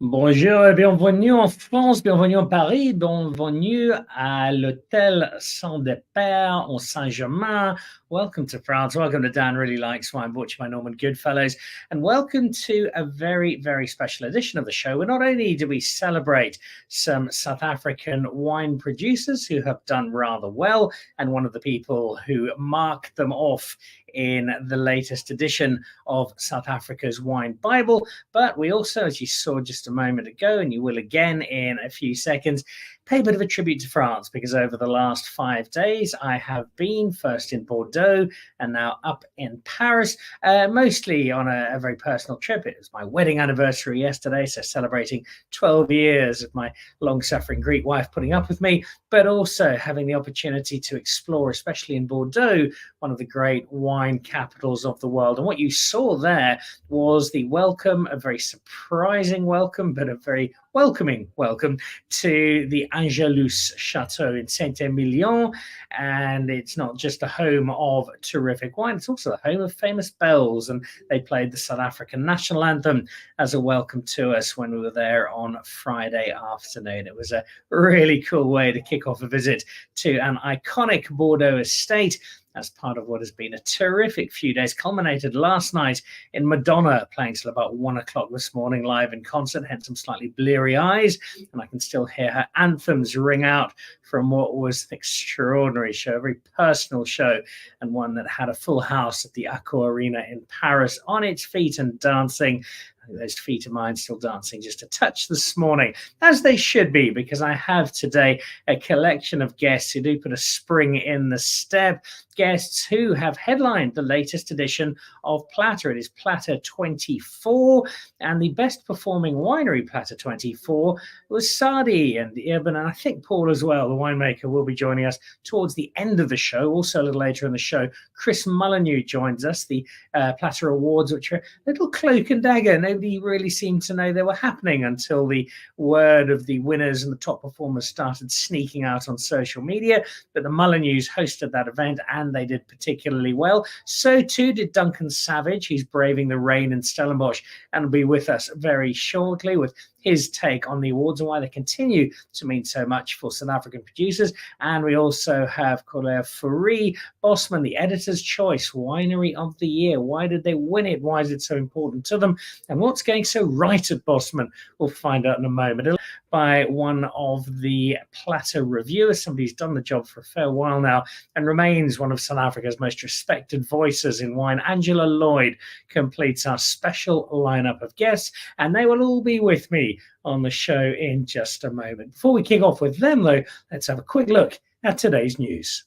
Bonjour et bienvenue en France, bienvenue à Paris, bienvenue à l'Hôtel Saint-Depère en Saint-Germain. Welcome to France, welcome to Dan Really Likes Wine, brought to you by Norman Goodfellows, and welcome to a very, very special edition of the show, where not only do we celebrate some South African wine producers who have done rather well, and one of the people who marked them off in the latest edition of South Africa's Wine Bible, but we also, as you saw just a moment ago, and you will again in a few seconds, pay a bit of a tribute to France, because over the last 5 days I have been first in Bordeaux and now up in Paris, mostly on a very personal trip. It was my wedding anniversary yesterday, so celebrating 12 years of my long-suffering Greek wife putting up with me, but also having the opportunity to explore, especially in Bordeaux, one of the great wine capitals of the world. And what you saw there was the welcome, a very surprising welcome, but a very welcoming welcome to the Angelus Chateau in Saint-Emilion. And it's not just a home of terrific wine, it's also a home of famous bells. And they played the South African national anthem as a welcome to us when we were there on Friday afternoon. It was a really cool way to kick off a visit to an iconic Bordeaux estate as part of what has been a terrific few days, culminated last night in Madonna playing till about 1 o'clock this morning live in concert, hence some slightly bleary eyes, and I can still hear her anthems ring out from what was an extraordinary show, a very personal show, and one that had a full house at the Accor Arena in Paris on its feet and dancing. Those feet of mine still dancing just a touch this morning, as they should be, because I have today a collection of guests who do put a spring in the step, guests who have headlined the latest edition of Platter. It is Platter 24, and the best performing winery Platter 24 was Sadie and Eben, and I think Paul as well, the winemaker, will be joining us towards the end of the show. Also a little later in the show, Chris Mullineux joins us. The Platter Awards, which are a little cloak and dagger. Nobody really seemed to know they were happening until the word of the winners and the top performers started sneaking out on social media. But the Mullineux hosted that event, and they did particularly well. So too did Duncan Savage. He's braving the rain in Stellenbosch and will be with us very shortly with his take on the awards and why they continue to mean so much for South African producers. And we also have Corlea Bosman, the Editor's Choice Winery of the Year. Why did they win it? Why is it so important to them? And what's going so right at Bosman? We'll find out in a moment. By one of the Platter reviewers, somebody who's done the job for a fair while now and remains one of South Africa's most respected voices in wine. Angela Lloyd completes our special lineup of guests, and they will all be with me on the show in just a moment. Before we kick off with them, though, let's have a quick look at today's news.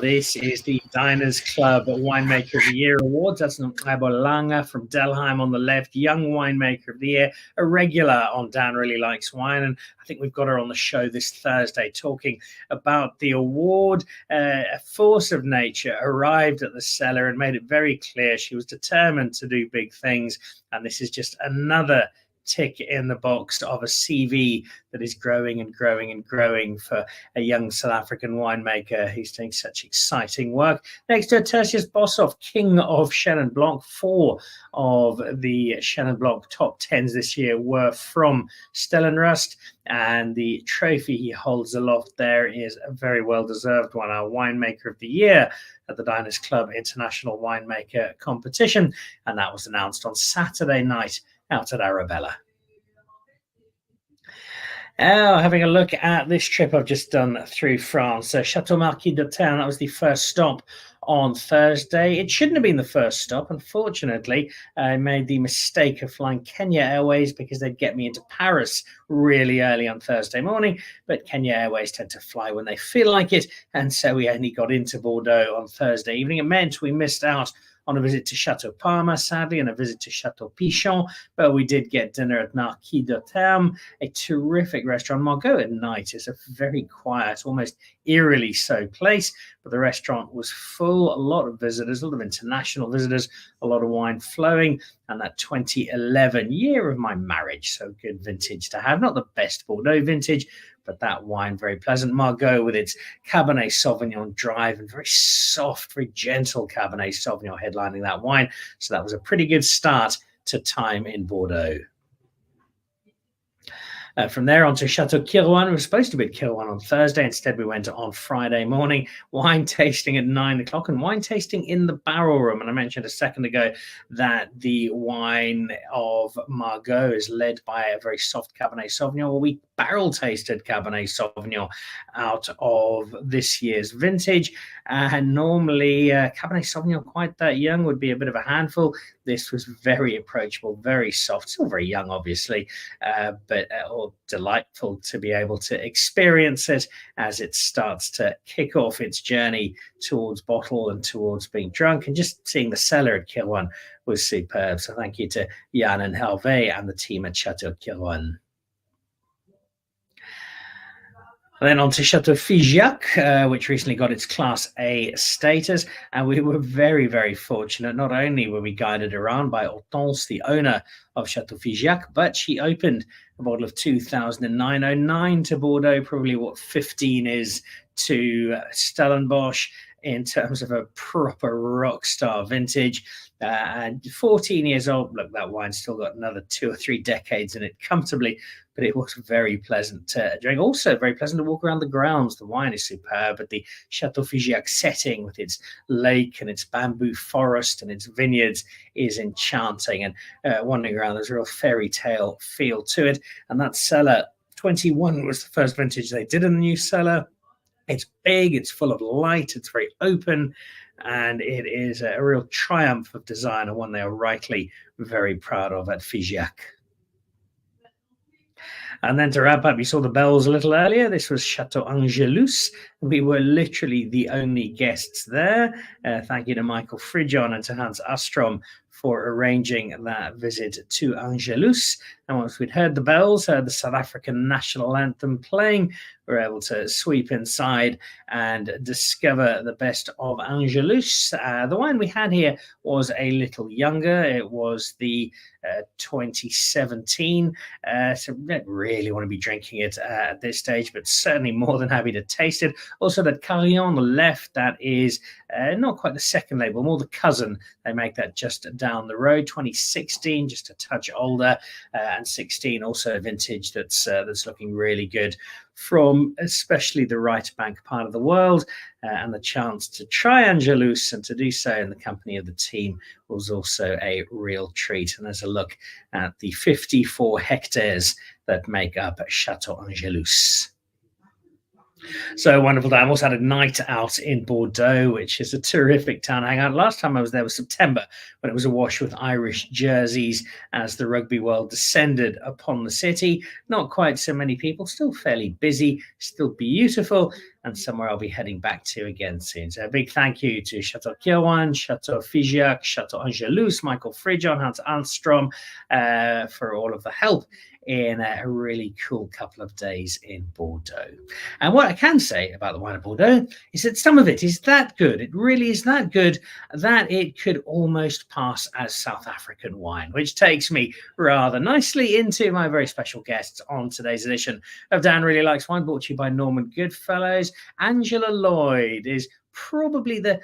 This is the Diners Club Winemaker of the Year Awards. That's Nkabo Langa from Delheim on the left, Young Winemaker of the Year, a regular on Dan Really Likes Wine. And I think we've got her on the show this Thursday talking about the award. A force of nature arrived at the cellar and made it very clear she was determined to do big things. And this is just another tick in the box of a CV that is growing and growing and growing for a young South African winemaker who's doing such exciting work. Next to Tertius Boshoff, King of Chenin Blanc. 4 of the Chenin Blanc top 10s this year were from Stellenrust, and the trophy he holds aloft there is a very well-deserved one, our Winemaker of the Year at the Diners Club International Winemaker Competition, and that was announced on Saturday night out at Arabella. Oh, having a look at this trip I've just done through France. Chateau Marquis d'Autun, that was the first stop on Thursday. It shouldn't have been the first stop. Unfortunately, I made the mistake of flying Kenya Airways because they'd get me into Paris really early on Thursday morning. But Kenya Airways tend to fly when they feel like it. And so we only got into Bordeaux on Thursday evening. It meant we missed out on a visit to Chateau Parma, sadly, and a visit to Chateau Pichon, but we did get dinner at Marquis d'Autun, a terrific restaurant. Margot at night is a very quiet, almost eerily so place, but the restaurant was full, a lot of visitors, a lot of international visitors, a lot of wine flowing, and that 2011 year of my marriage, so good vintage to have. Not the best Bordeaux vintage, but that wine very pleasant. Margot with its Cabernet Sauvignon drive and very soft, very gentle Cabernet Sauvignon headlining that wine. So that was a pretty good start to time in Bordeaux. From there on to Chateau Kirouan. We were supposed to be at Kirouan on Thursday. Instead, we went on Friday morning. Wine tasting at 9 o'clock and wine tasting in the barrel room. And I mentioned a second ago that the wine of Margot is led by a very soft Cabernet Sauvignon. Well, we barrel tasted Cabernet Sauvignon out of this year's vintage. And normally Cabernet Sauvignon quite that young would be a bit of a handful. This was very approachable, very soft, still very young, obviously, but delightful to be able to experience it as it starts to kick off its journey towards bottle and towards being drunk. And just seeing the cellar at Kirouan was superb. So thank you to Jan and Hervé and the team at Chateau Kirouan. Then on to Chateau Figeac, which recently got its Class A status. And we were very, very fortunate. Not only were we guided around by Hortense, the owner of Chateau Figeac, but she opened a bottle of 2009 to Bordeaux, probably what 15 is to Stellenbosch in terms of a proper rock star vintage. And 14 years old, look, that wine's still got another 2 or 3 decades in it comfortably, but it was very pleasant to drink. Also very pleasant to walk around the grounds. The wine is superb, but the Chateau Figeac setting with its lake and its bamboo forest and its vineyards is enchanting. And wandering around, there's a real fairy tale feel to it. And that cellar, 21 was the first vintage they did in the new cellar. It's big, it's full of light, it's very open, and it is a real triumph of design, and one they are rightly very proud of at Figeac. And then to wrap up, you saw the bells a little earlier. This was Chateau Angelus. We were literally the only guests there. Thank you to Michael Fridjon and to Hans Astrom for arranging that visit to Angelus. And once we'd heard the bells, the South African national anthem playing, we were able to sweep inside and discover the best of Angelus. The wine we had here was a little younger. It was the 2017. So we don't really want to be drinking it at this stage, but certainly more than happy to taste it. Also, that Carillon on the left, that is not quite the second label, more the cousin. They make that just down the road. 2016, just a touch older, and 16 also a vintage that's looking really good from especially the right bank part of the world. And the chance to try Angelus and to do so in the company of the team was also a real treat. And there's a look at the 54 hectares that make up Chateau Angelus. So wonderful day. I also had a night out in Bordeaux, which is a terrific town hangout. Last time I was there was September, when it was awash with Irish jerseys as the rugby world descended upon the city. Not quite so many people, still fairly busy, still beautiful, and somewhere I'll be heading back to again soon. So a big thank you to Chateau Kirouan, Chateau Figeac, Chateau Angelus, Michael Fridjon, Hans Almstrom for all of the help in a really cool couple of days in Bordeaux. And what I can say about the wine of Bordeaux is that some of it is that good. It really is that good that it could almost pass as South African wine, which takes me rather nicely into my very special guests on today's edition of Dan Really Likes Wine, brought to you by Norman Goodfellows. Angela Lloyd is probably the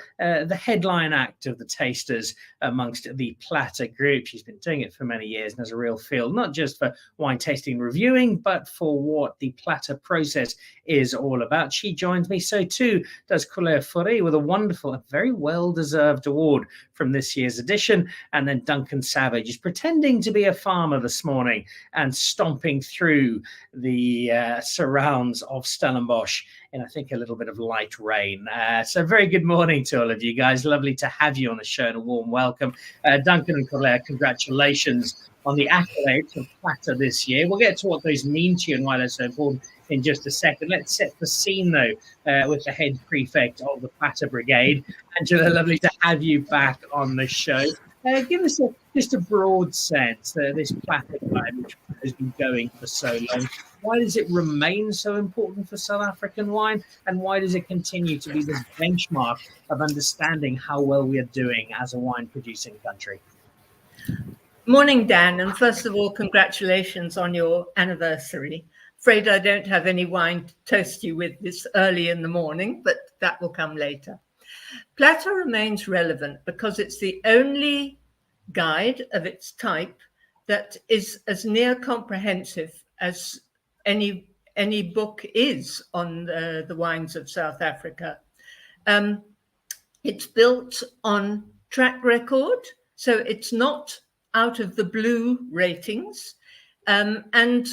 headline act of the tasters amongst the Platter group. She's been doing it for many years and has a real feel, not just for wine tasting and reviewing, but for what the Platter process is all about. She joins me. So too does Corlea Bosman with a wonderful and very well-deserved award from this year's edition. And then Duncan Savage is pretending to be a farmer this morning and stomping through the surrounds of Stellenbosch in, I think, a little bit of light rain. So very good morning to all of you guys. Lovely to have you on the show and a warm welcome. Duncan and Corlea, congratulations on the accolades of Platter this year. We'll get to what those mean to you and why they're so important in just a second. Let's set the scene, though, with the head prefect of the Platter Brigade. Angela, lovely to have you back on the show. Give us just a broad sense, this Platter wine, which has been going for so long. Why does it remain so important for South African wine? And why does it continue to be this benchmark of understanding how well we are doing as a wine-producing country? Morning, Dan. And first of all, congratulations on your anniversary. Afraid I don't have any wine to toast you with this early in the morning, but that will come later. Platter remains relevant because it's the only guide of its type that is as near comprehensive as any book is on the wines of South Africa. It's built on track record, so it's not out of the blue ratings, and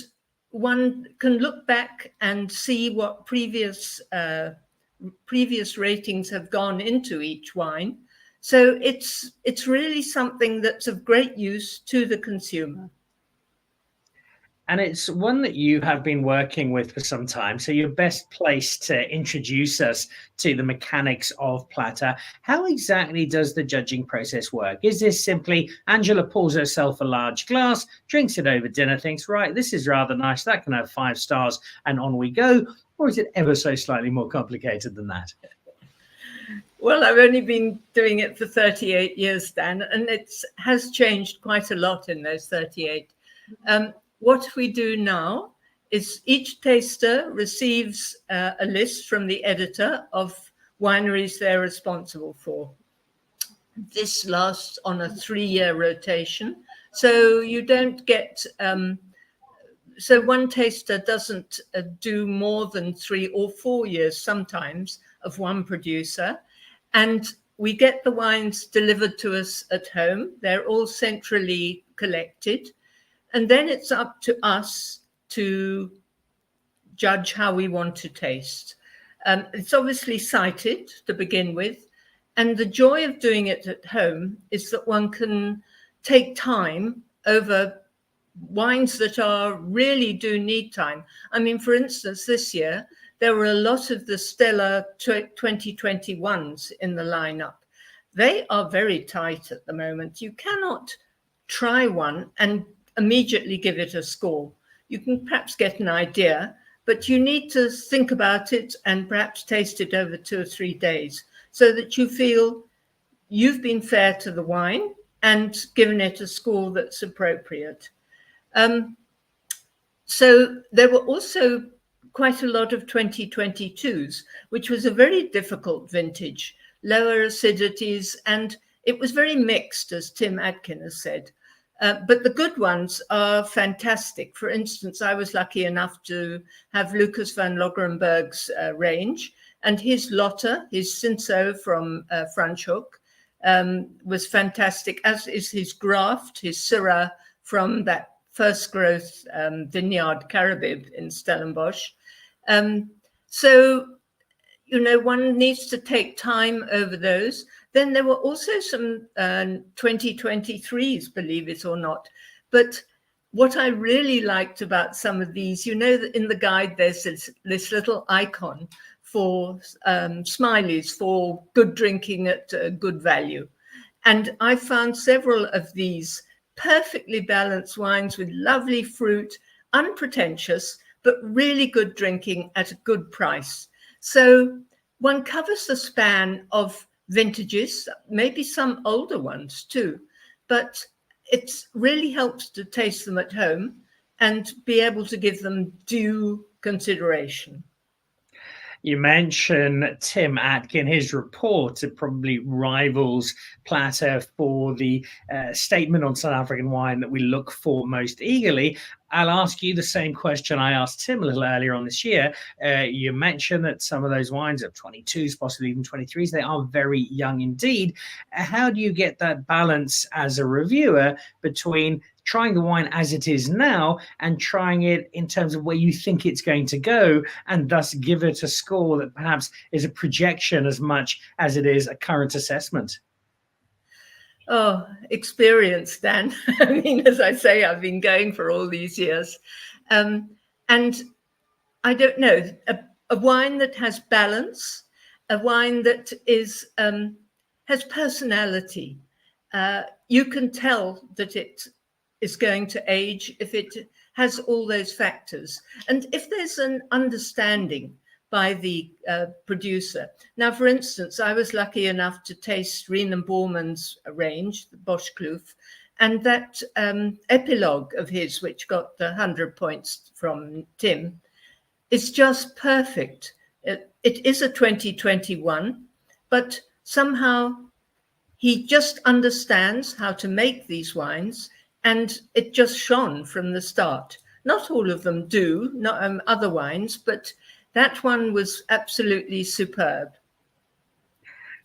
one can look back and see what previous ratings have gone into each wine. So it's really something that's of great use to the consumer. And it's one that you have been working with for some time. So you're best placed to introduce us to the mechanics of Platter. How exactly does the judging process work? Is this simply Angela pours herself a large glass, drinks it over dinner, thinks, right, this is rather nice, that can have 5 stars, and on we go? Or is it ever so slightly more complicated than that? Well, I've only been doing it for 38 years, Dan, and it has changed quite a lot in those 38. What we do now is each taster receives a list from the editor of wineries they're responsible for. This lasts on a 3-year rotation. So you don't get, so one taster doesn't do more than 3 or 4 years sometimes of one producer. And we get the wines delivered to us at home. They're all centrally collected. And then it's up to us to judge how we want to taste. It's obviously cited to begin with. And the joy of doing it at home is that one can take time over wines that really do need time. I mean, for instance, this year, there were a lot of the Stella 2021s in the lineup. They are very tight at the moment. You cannot try one and immediately give it a score. You can perhaps get an idea, but you need to think about it and perhaps taste it over 2 or 3 days so that you feel you've been fair to the wine and given it a score that's appropriate. So there were also quite a lot of 2022s, which was a very difficult vintage, lower acidities, and it was very mixed, as Tim Atkin has said. But the good ones are fantastic. For instance, I was lucky enough to have Lucas van Loggerenberg's range, and his Lotte, his Cinsault from Franschhoek, was fantastic, as is his Graft, his Syrah from that first growth vineyard Caribib in Stellenbosch. So, you know, one needs to take time over those. Then there were also some 2023s, believe it or not. But what I really liked about some of these, you know, that in the guide, there's this little icon for smileys for good drinking at good value. And I found several of these perfectly balanced wines with lovely fruit, unpretentious, but really good drinking at a good price. So one covers the span of vintages, maybe some older ones too, but it really helps to taste them at home and be able to give them due consideration. You mentioned Tim Atkin. His report, it probably rivals Platter for the statement on South African wine that we look for most eagerly. I'll ask you the same question I asked Tim a little earlier on this year. You mentioned that some of those wines are 22s, possibly even 23s. They are very young indeed. How do you get that balance as a reviewer between trying the wine as it is now and trying it in terms of where you think it's going to go, and thus give it a score that perhaps is a projection as much as it is a current assessment? Oh, experience, Dan. I mean, as I say, I've been going for all these years. And I don't know, a wine that has balance, a wine that is has personality. You can tell that it is going to age if it has all those factors. And if there's an understanding by the producer. Now, for instance, I was lucky enough to taste Riemann Bormann's range, the Boschkloof, and that epilogue of his, which got the 100 points from Tim, is just perfect. It is a 2021, but somehow he just understands how to make these wines, and it just shone from the start. Not all of them do, not other wines, but that one was absolutely superb.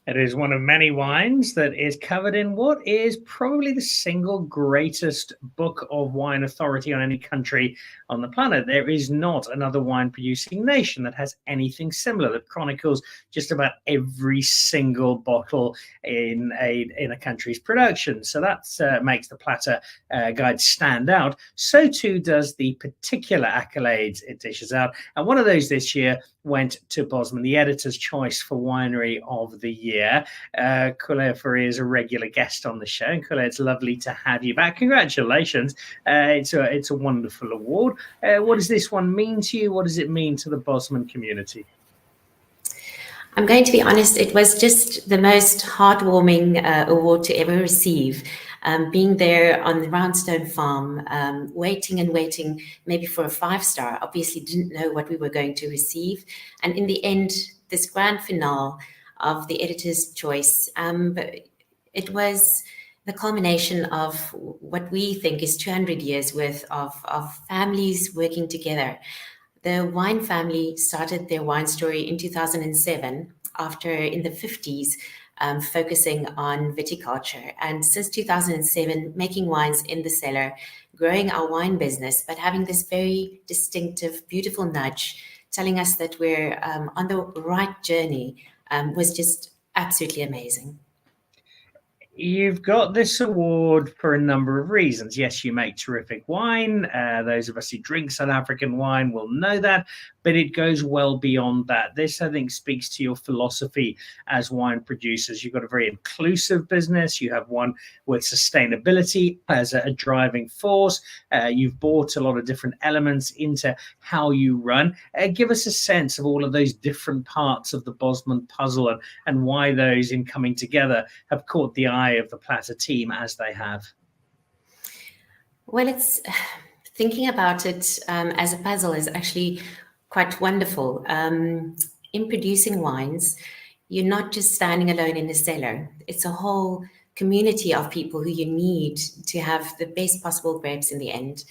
It is one of many wines that is covered in what is probably the single greatest book of wine authority on any country on the planet. There is not another wine producing nation that has anything similar, that chronicles just about every single bottle in a country's production. So that makes the Platter Guide stand out. So too does the particular accolades it dishes out. And one of those this year went to Bosman, the editor's choice for Winery of the Year. Corlea is a regular guest on the show. And Corlea, it's lovely to have you back. Congratulations. It's a wonderful award. What does this one mean to you? What does it mean to the Bosman community? I'm going to be honest, it was just the most heartwarming award to ever receive. Being there on the Roundstone farm, waiting and waiting, maybe for a 5-star, obviously didn't know what we were going to receive. And in the end, this grand finale of the editor's choice, it was the culmination of what we think is 200 years worth of families working together. The wine family started their wine story in 2007, after in the 50s, focusing on viticulture. And since 2007, making wines in the cellar, growing our wine business, but having this very distinctive, beautiful nudge, telling us that we're on the right journey, was just absolutely amazing. You've got this award for a number of reasons. Yes, you make terrific wine. Those of us who drink South African wine will know that, but it goes well beyond that. This, I think, speaks to your philosophy as wine producers. You've got a very inclusive business. You have one with sustainability as a driving force. You've brought a lot of different elements into how you run. Give us a sense of all of those different parts of the Bosman puzzle and why those, in coming together, have caught the eye of the Platter team as they have. Well, it's thinking about it as a puzzle is actually quite wonderful. In producing wines, you're not just standing alone in the cellar. It's a whole community of people who you need to have the best possible grapes in the end.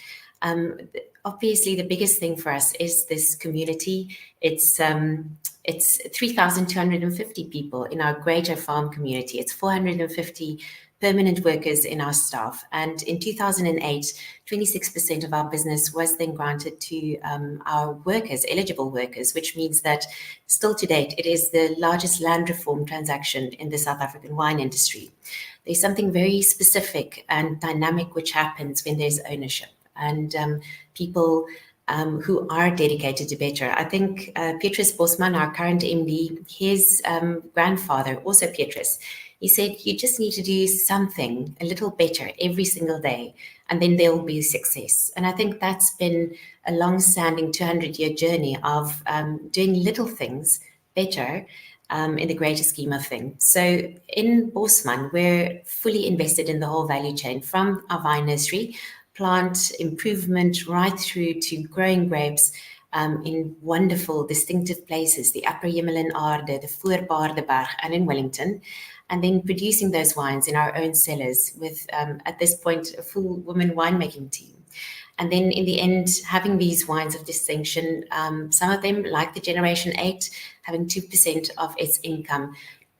Obviously, the biggest thing for us is this community. It's 3,250 people in our greater farm community. It's 450 permanent workers in our staff. And in 2008, 26% of our business was then granted to our workers, eligible workers, which means that still to date, it is the largest land reform transaction in the South African wine industry. There's something very specific and dynamic which happens when there's ownership and people who are dedicated to better. I think Petrus Bosman, our current MD, his grandfather, also Petrus, he said, you just need to do something a little better every single day, and then there will be success. And I think that's been a long-standing 200-year journey of doing little things better in the greater scheme of things. So in Bosman, we're fully invested in the whole value chain, from our vine nursery, plant improvement, right through to growing grapes, in wonderful, distinctive places, the Upper Hemel Aarde, the Voorbaardeberg, and in Wellington, and then producing those wines in our own cellars with, at this point, a full women winemaking team. And then in the end, having these wines of distinction, some of them, like the Generation 8, having 2% of its income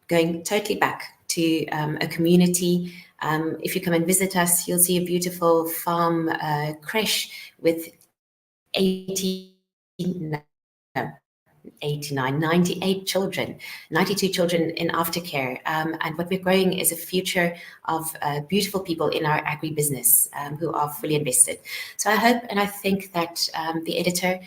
going totally back to a community. If you come and visit us, you'll see a beautiful farm creche with 98 children, 92 children in aftercare. And what we're growing is a future of beautiful people in our agribusiness who are fully invested. So I hope and I think that the editor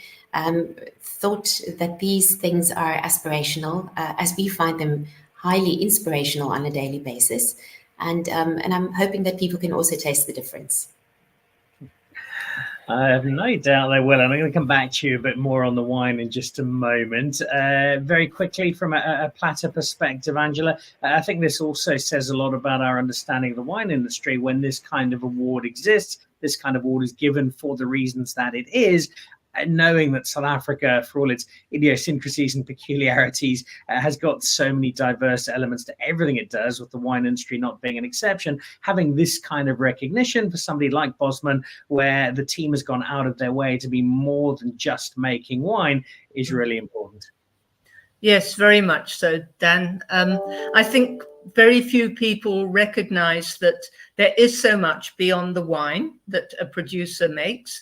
thought that these things are aspirational, as we find them highly inspirational on a daily basis. And I'm hoping that people can also taste the difference. I have no doubt they will. And I'm going to come back to you a bit more on the wine in just a moment. Very quickly, from a Platter perspective, Angela, I think this also says a lot about our understanding of the wine industry when this kind of award exists. This kind of award is given for the reasons that it is. Knowing that South Africa, for all its idiosyncrasies and peculiarities, has got so many diverse elements to everything it does, with the wine industry not being an exception, having this kind of recognition for somebody like Bosman, where the team has gone out of their way to be more than just making wine, is really important. Yes, very much so, Dan. I think very few people recognize that there is so much beyond the wine that a producer makes.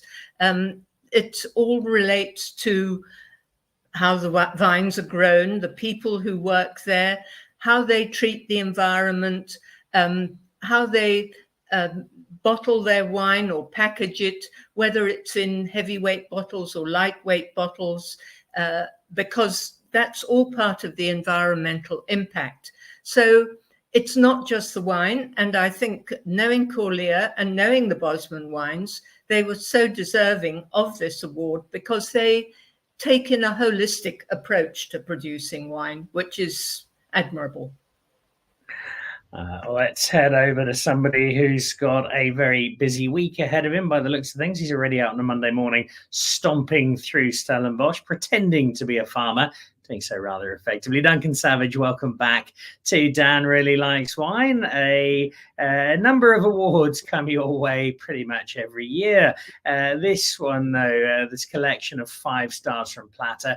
It all relates to how the vines are grown, the people who work there, how they treat the environment, how they bottle their wine or package it, whether it's in heavyweight bottles or lightweight bottles, because that's all part of the environmental impact. So it's not just the wine. And I think knowing Corlea and knowing the Bosman wines, they were so deserving of this award because they take in a holistic approach to producing wine, which is admirable. Let's head over to somebody who's got a very busy week ahead of him by the looks of things. He's already out on a Monday morning, stomping through Stellenbosch, pretending to be a farmer, doing so rather effectively. Duncan Savage, welcome back to Dan Really Likes Wine. A number of awards come your way pretty much every year. This one, though, this collection of 5 stars from Platter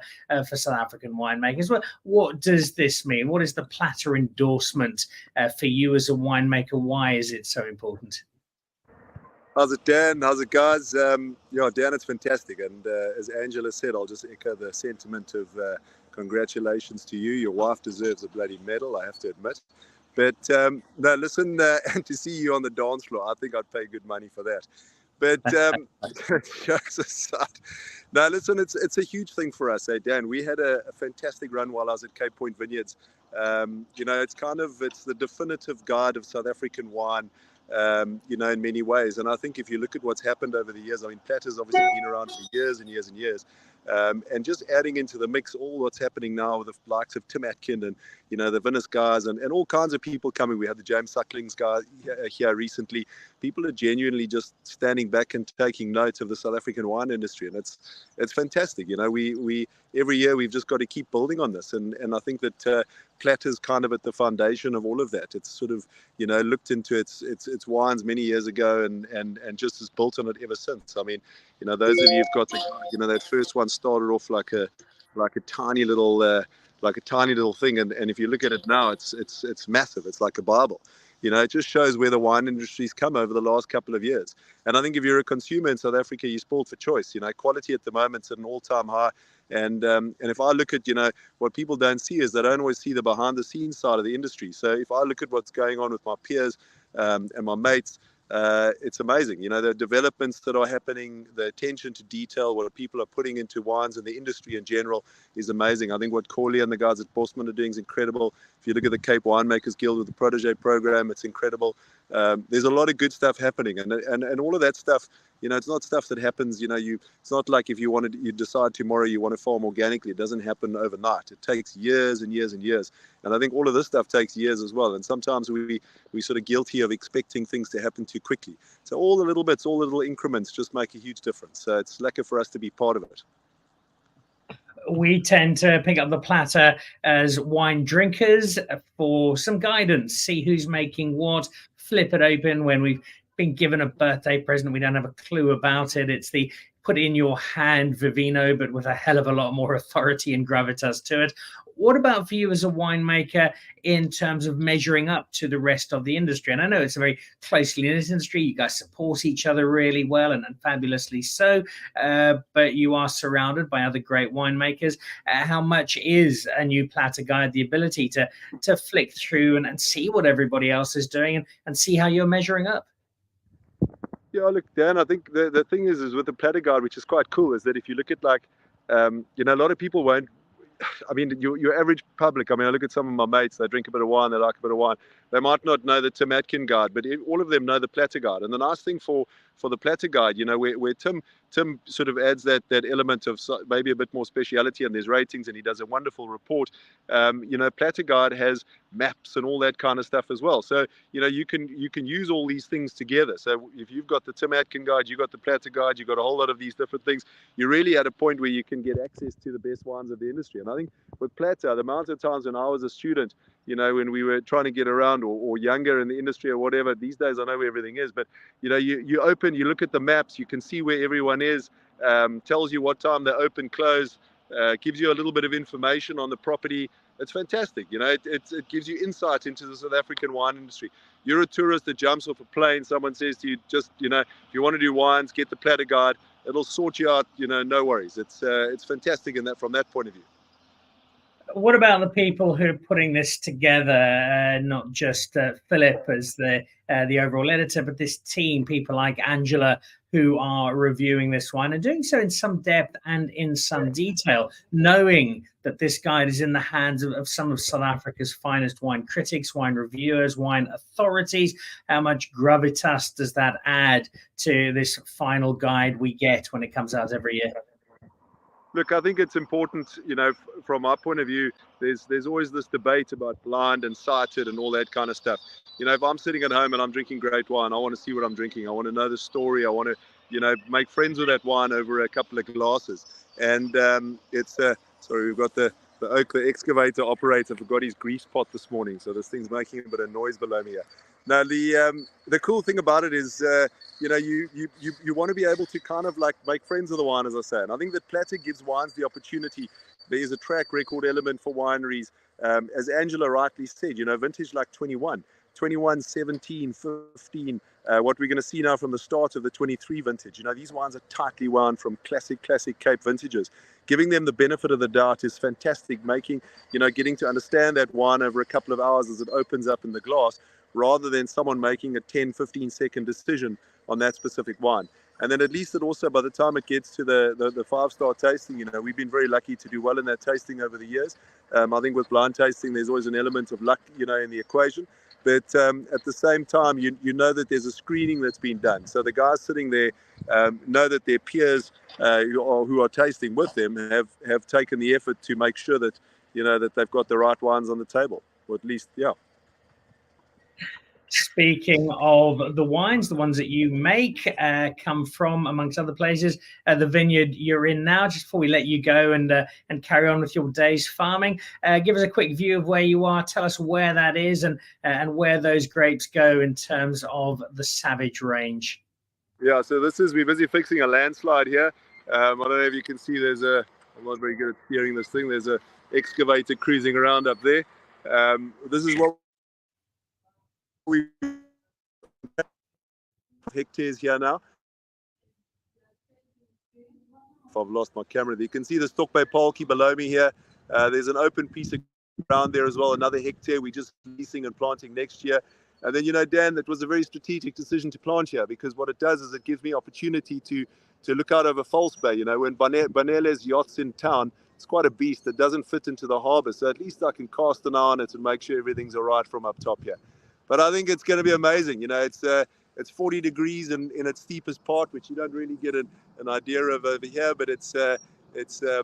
for South African winemakers. What does this mean? What is the Platter endorsement for you as a winemaker? Why is it so important? How's it, Dan? How's it, guys? Dan, it's fantastic. And as Angela said, I'll just echo the sentiment of congratulations to you. Your wife deserves a bloody medal, I have to admit. But no, listen, and to see you on the dance floor, I think I'd pay good money for that. But jokes aside, no, listen, it's a huge thing for us, Dan. We had a fantastic run while I was at Cape Point Vineyards. It's the definitive guide of South African wine. In many ways. And I think if you look at what's happened over the years, I mean, Platter's obviously been around for years and years and years. And just adding into the mix all what's happening now with the likes of Tim Atkin and, the Vinous guys and all kinds of people coming. We had the James Sucklings guy here recently. People are genuinely just standing back and taking notes of the South African wine industry. And it's fantastic. We every year we've just got to keep building on this. And I think that Platter's kind of at the foundation of all of that. It's sort of, looked into its wines many years ago and just has built on it ever since. I mean, those of you who've got that first one started off like a tiny little thing, and if you look at it now, it's massive. It's like a Bible. It just shows where the wine industry's come over the last couple of years. And I think if you're a consumer in South Africa, you're spoiled for choice. Quality at the moment's at an all-time high. And if I look at, what people don't see is they don't always see the behind-the-scenes side of the industry. So if I look at what's going on with my peers and my mates, it's amazing. The developments that are happening, the attention to detail, what people are putting into wines and the industry in general is amazing. I think what Corlea and the guys at Bosman are doing is incredible. If you look at the Cape Winemakers Guild with the Protégé program, it's incredible. There's a lot of good stuff happening, and all of that stuff. It's not stuff that happens. It's not like if you decide tomorrow you want to farm organically. It doesn't happen overnight. It takes years and years and years. And I think all of this stuff takes years as well. And sometimes we sort of guilty of expecting things to happen too quickly. So all the little bits, all the little increments just make a huge difference. So it's lucky for us to be part of it. we tend to pick up the Platter as wine drinkers for some guidance, see who's making what, flip it open when we've been given a birthday present, we don't have a clue about it. It's the put in your hand Vivino, but with a hell of a lot more authority and gravitas to it. What about for you as a winemaker in terms of measuring up to the rest of the industry? And I know it's a very closely knit industry. You guys support each other really well and fabulously so, but you are surrounded by other great winemakers. How much is a new Platter guide the ability to flick through and see what everybody else is doing and see how you're measuring up? Yeah, look, Dan, I think the thing is with the Platter guide, which is quite cool, is that if you look at like, a lot of people won't, I mean, your average public, I mean, I look at some of my mates, they drink a bit of wine, they like a bit of wine. They might not know the Tim Atkin guide, but all of them know the Platter guide. And the nice thing for the Platter guide, where Tim sort of adds that element of maybe a bit more speciality, and there's ratings, and he does a wonderful report. Platter guide has maps and all that kind of stuff as well. So, you can use all these things together. So if you've got the Tim Atkin guide, you've got the Platter guide, you've got a whole lot of these different things, you're really at a point where you can get access to the best wines of the industry. And I think with Platter, the amount of times when I was a student, when we were trying to get around or younger in the industry or whatever, these days I know where everything is, but you open, you look at the maps, you can see where everyone is, tells you what time they open, close, gives you a little bit of information on the property. It's fantastic. It gives you insight into the South African wine industry. You're a tourist that jumps off a plane, someone says to you, just, if you want to do wines, get the Platter guide. It'll sort you out, no worries. It's fantastic from that point of view. What about the people who are putting this together? Not just Philip as the overall editor, but this team, people like Angela, who are reviewing this wine and doing so in some depth and in some detail, knowing that this guide is in the hands of some of South Africa's finest wine critics, wine reviewers, wine authorities. How much gravitas does that add to this final guide we get when it comes out every year? Look, I think it's important, from our point of view, there's always this debate about blind and sighted and all that kind of stuff. If I'm sitting at home and I'm drinking great wine, I want to see what I'm drinking. I want to know the story. I want to, make friends with that wine over a couple of glasses. And sorry, we've got the excavator operator forgot his grease pot this morning. So this thing's making a bit of noise below me here. Now, the cool thing about it is, you want to be able to kind of like make friends with the wine, as I say. And I think that Platter gives wines the opportunity. There is a track record element for wineries. As Angela rightly said, vintage like 21, 17, 15, what we're going to see now from the start of the 23 vintage. These wines are tightly wound from classic Cape vintages. Giving them the benefit of the doubt is fantastic. Getting to understand that wine over a couple of hours as it opens up in the glass, rather than someone making a 10, 15 second decision on that specific wine. And then at least it also, by the time it gets to the 5-star tasting, we've been very lucky to do well in that tasting over the years. I think with blind tasting, there's always an element of luck, in the equation. But at the same time, you know that there's a screening that's been done. So the guys sitting there know that their peers who are tasting with them have taken the effort to make sure that, that they've got the right wines on the table, or at least, yeah. Speaking of the wines, the ones that you make come from, amongst other places, the vineyard you're in now. Just before we let you go and carry on with your day's farming, give us a quick view of where you are. Tell us where that is and where those grapes go in terms of the Savage range. Yeah, so we're busy fixing a landslide here. I don't know if you can see I'm not very good at steering this thing. There's a excavator cruising around up there. This is what we hectares here now. If I've lost my camera, you can see the Stokbay Palki below me here. There's an open piece of ground there as well, another hectare. We're just leasing and planting next year. And then, Dan, that was a very strategic decision to plant here, because what it does is it gives me opportunity to look out over False Bay. When Banele's yacht's in town, it's quite a beast that doesn't fit into the harbour. So at least I can cast an eye on it and make sure everything's all right from up top here. But I think it's going to be amazing. It's 40 degrees in its steepest part, which you don't really get an idea of over here. But it's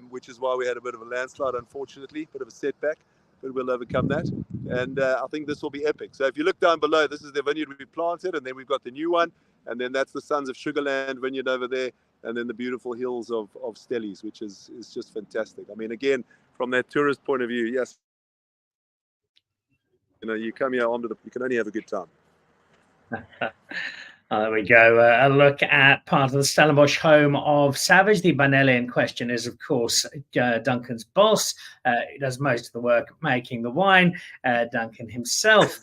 which is why we had a bit of a landslide, unfortunately, bit of a setback. But we'll overcome that. And I think this will be epic. So if you look down below, this is the vineyard we planted, and then we've got the new one, and then that's the Sons of Sugarland vineyard over there. and then the beautiful hills of Stellies, which is just fantastic. I mean, again, from that tourist point of view, yes, you come here you can only have a good time. There we go. A look at part of the Stellenbosch home of Savage. The Banele in question is, of course, Duncan's boss. He does most of the work making the wine. Duncan himself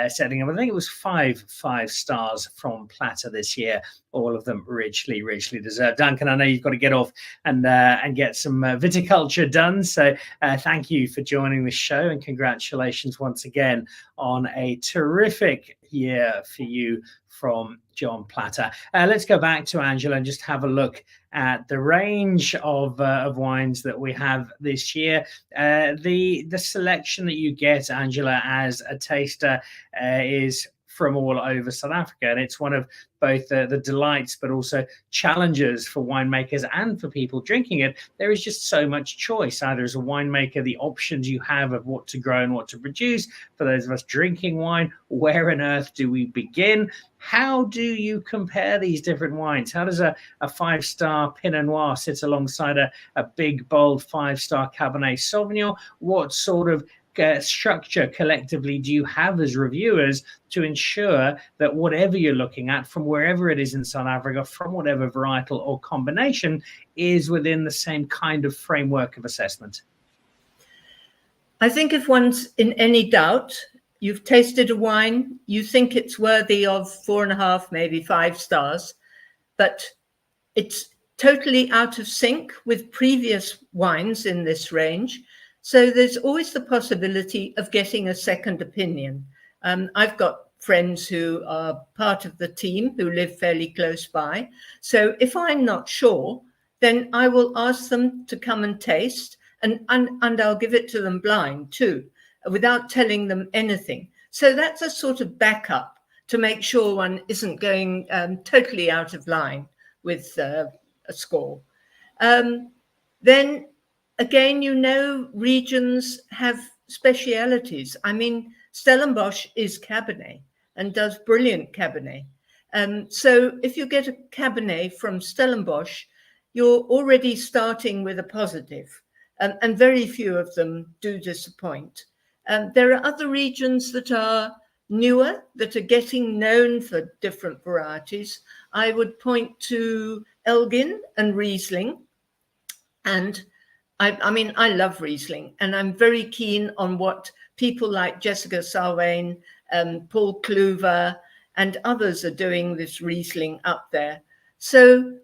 setting up, I think it was five stars from Platter this year. All of them richly deserved. Duncan, I know you've got to get off and get some viticulture done. So thank you for joining the show, and congratulations once again on a terrific year for you from John Platter. Let's go back to Angela and just have a look at the range of wines that we have this year. The selection that you get, Angela, as a taster is from all over South Africa, and it's one of both the delights but also challenges for winemakers and for people drinking it. There is just so much choice. Either as a winemaker, the options you have of what to grow and what to produce. For those of us drinking wine, where on earth do we begin? How do you compare these different wines? How does a 5-star Pinot Noir sit alongside a big, bold 5-star Cabernet Sauvignon? What sort of structure collectively do you have as reviewers to ensure that whatever you're looking at, from wherever it is in South Africa, from whatever varietal or combination, is within the same kind of framework of assessment? I think if one's in any doubt, you've tasted a wine, you think it's worthy of 4.5, maybe 5 stars, but it's totally out of sync with previous wines in this range. So there's always the possibility of getting a second opinion. I've got friends who are part of the team who live fairly close by. So if I'm not sure, then I will ask them to come and taste, and I'll give it to them blind too, without telling them anything. So that's a sort of backup to make sure one isn't going totally out of line with a score. Then again, regions have specialities. I mean, Stellenbosch is Cabernet and does brilliant Cabernet. So if you get a Cabernet from Stellenbosch, you're already starting with a positive, and very few of them do disappoint. There are other regions that are newer, that are getting known for different varieties. I would point to Elgin and Riesling, and I mean, I love Riesling, and I'm very keen on what people like Jessica Salwain, Paul Kluver, and others are doing this Riesling up there. So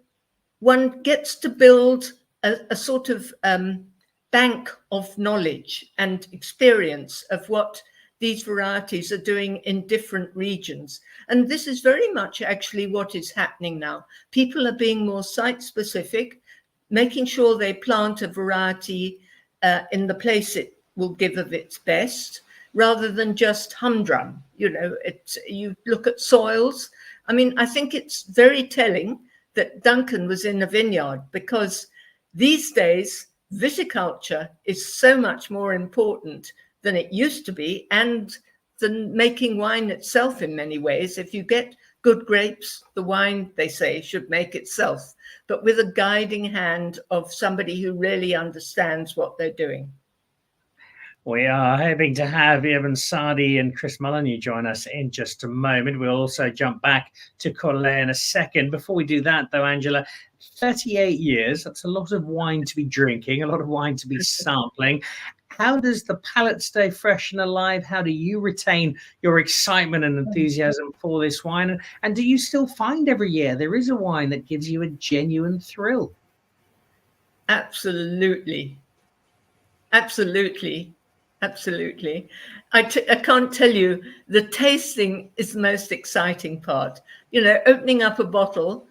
one gets to build a sort of bank of knowledge and experience of what these varieties are doing in different regions. And this is very much actually what is happening now. People are being more site-specific, making sure they plant a variety in the place it will give of its best, rather than just humdrum. You look at soils. I mean, I think it's very telling that Duncan was in a vineyard, because these days viticulture is so much more important than it used to be, and than making wine itself in many ways. If you get good grapes, the wine, they say, should make itself, but with a guiding hand of somebody who really understands what they're doing. We are hoping to have Eben Sadie and Chris Mullineux join us in just a moment. We'll also jump back to Corlea in a second. Before we do that, though, Angela, 38 years, that's a lot of wine to be drinking, a lot of wine to be sampling. How does the palate stay fresh and alive? How do you retain your excitement and enthusiasm for this wine? And do you still find every year there is a wine that gives you a genuine thrill? Absolutely. Absolutely. Absolutely. I can't tell you, the tasting is the most exciting part. Opening up a bottle,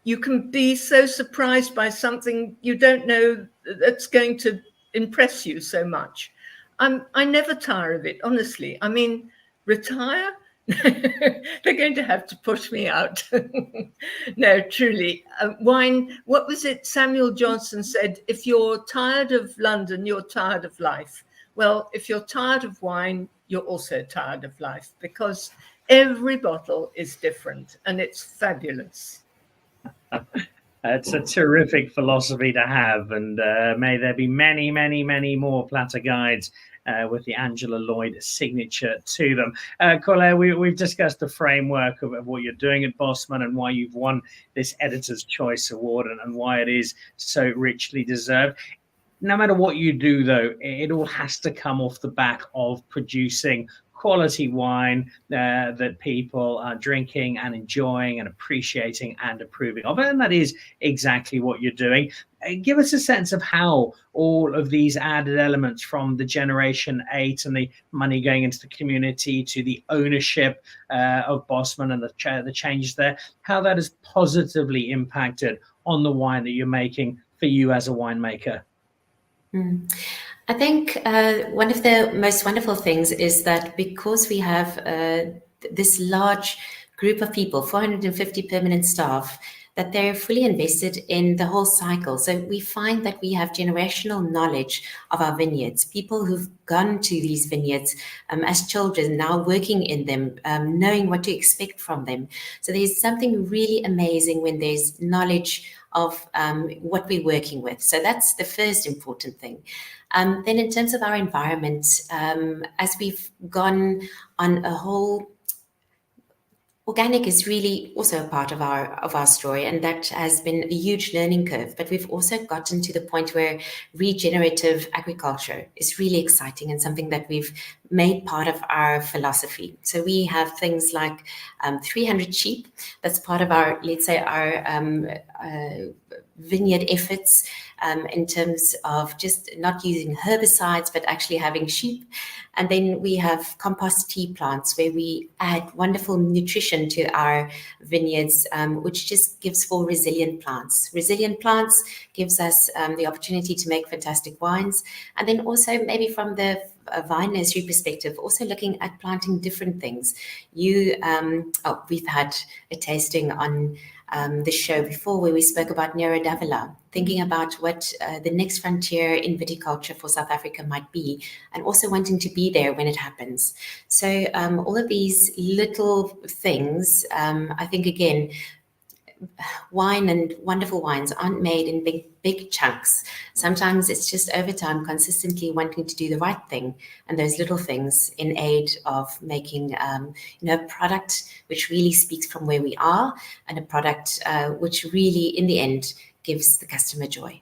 you can be so surprised by something you don't know that's going to impress you so much. I never tire of it, honestly. I mean, retire? They're going to have to push me out. No, truly. Wine, what was it Samuel Johnson said? If you're tired of London, you're tired of life. Well, if you're tired of wine, you're also tired of life, because every bottle is different and it's fabulous. It's a terrific philosophy to have, and may there be many, many, many more Platter guides with the Angela Lloyd signature to them. Corlea, we've discussed the framework of what you're doing at Bosman and why you've won this Editor's Choice Award and why it is so richly deserved. No matter what you do, though, it all has to come off the back of producing quality wine that people are drinking and enjoying and appreciating and approving of. And that is exactly what you're doing. Give us a sense of how all of these added elements, from the Generation 8 and the money going into the community to the ownership of Bosman and the changes there, how that has positively impacted on the wine that you're making for you as a winemaker. I think one of the most wonderful things is that because we have this large group of people, 450 permanent staff, that they're fully invested in the whole cycle. So we find that we have generational knowledge of our vineyards, people who've gone to these vineyards as children, now working in them, knowing what to expect from them. So there's something really amazing when there's knowledge of what we're working with. So that's the first important thing. Then in terms of our environment, as we've gone on a whole, organic is really also a part of our story, and that has been a huge learning curve. But we've also gotten to the point where regenerative agriculture is really exciting and something that we've made part of our philosophy. So we have things like 300 sheep. That's part of our, let's say, our vineyard efforts in terms of just not using herbicides, but actually having sheep. And then we have compost tea plants where we add wonderful nutrition to our vineyards, which just gives for resilient plants. Resilient plants gives us the opportunity to make fantastic wines. And then also maybe from the vine nursery perspective, also looking at planting different things. We've had a tasting on the show before where we spoke about Nero d'Avola, thinking about what the next frontier in viticulture for South Africa might be, and also wanting to be there when it happens. So all of these little things, I think, again, wine and wonderful wines aren't made in big chunks. Sometimes it's just over time, consistently wanting to do the right thing, and those little things in aid of making a product which really speaks from where we are, and a product which really, in the end, gives the customer joy.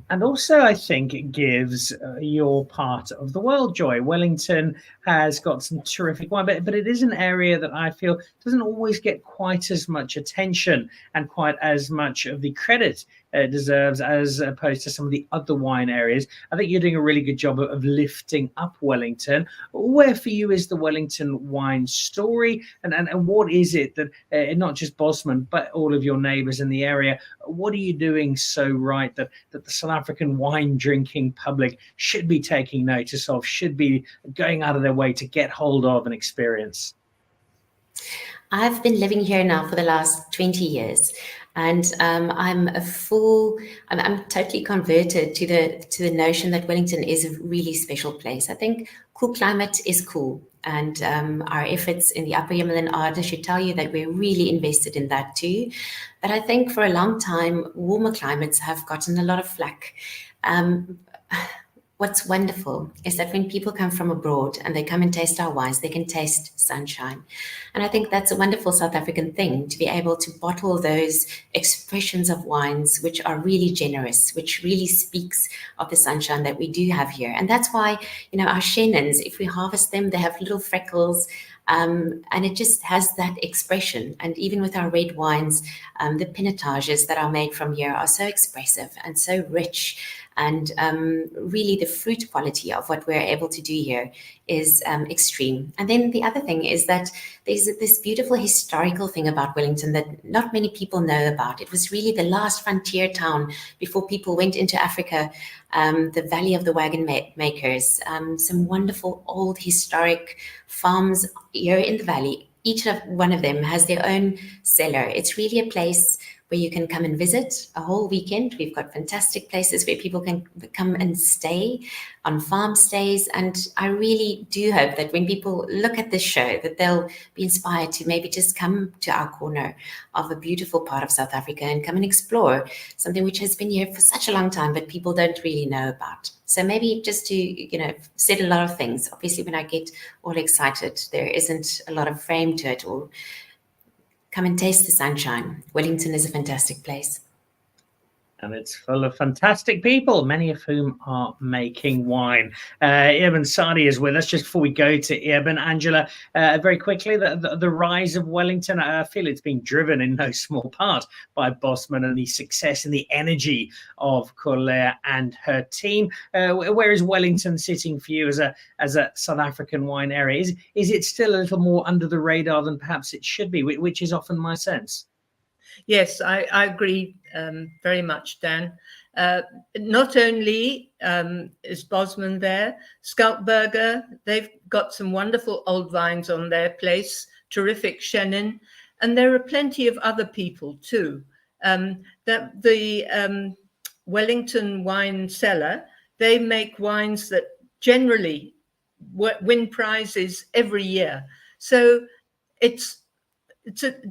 And also, I think it gives your part of the world joy. Wellington has got some terrific wine, but it is an area that I feel doesn't always get quite as much attention and quite as much of the credit it deserves as opposed to some of the other wine areas. I think you're doing a really good job of lifting up Wellington. Where for you is the Wellington wine story, and what is it that not just Bosman but all of your neighbours in the area, what are you doing so right that the South African wine drinking public should be taking notice of, should be going out of their way to get hold of and experience? I've been living here now for the last 20 years, and I'm totally converted to the notion that Wellington is a really special place. I think cool climate is cool, and our efforts in the Upper Himalayan Arda should tell you that we're really invested in that too. But I think for a long time, warmer climates have gotten a lot of flack. What's wonderful is that when people come from abroad and they come and taste our wines, they can taste sunshine. And I think that's a wonderful South African thing, to be able to bottle those expressions of wines which are really generous, which really speaks of the sunshine that we do have here. And that's why, our Shannons, if we harvest them, they have little freckles, and it just has that expression. And even with our red wines, the pinotages that are made from here are so expressive and so rich. And really the fruit quality of what we're able to do here is extreme. And then the other thing is that there's this beautiful historical thing about Wellington that not many people know about. It was really the last frontier town before people went into Africa, the Valley of the Wagon Makers, some wonderful old historic farms here in the valley. Each one of them has their own cellar. It's really a place where you can come and visit a whole weekend. We've got fantastic places where people can come and stay on farm stays. And I really do hope that when people look at this show, that they'll be inspired to maybe just come to our corner of a beautiful part of South Africa and come and explore something which has been here for such a long time, but people don't really know about. So maybe just to, said a lot of things. Obviously, when I get all excited, there isn't a lot of frame to it, or come and taste the sunshine. Wellington is a fantastic place. And it's full of fantastic people, many of whom are making wine. Eben Sadie is with us. Just before we go to Eben, Angela, very quickly, the rise of Wellington, I feel it's being driven in no small part by Bosman and the success and the energy of Corlea and her team. Where is Wellington sitting for you as a South African wine area? Is it still a little more under the radar than perhaps it should be, which is often my sense? Yes, I agree very much, Dan. Not only is Bosman there, Scoutberger, they've got some wonderful old vines on their place, terrific Chenin, and there are plenty of other people too. The Wellington Wine Cellar, they make wines that generally win prizes every year. So it's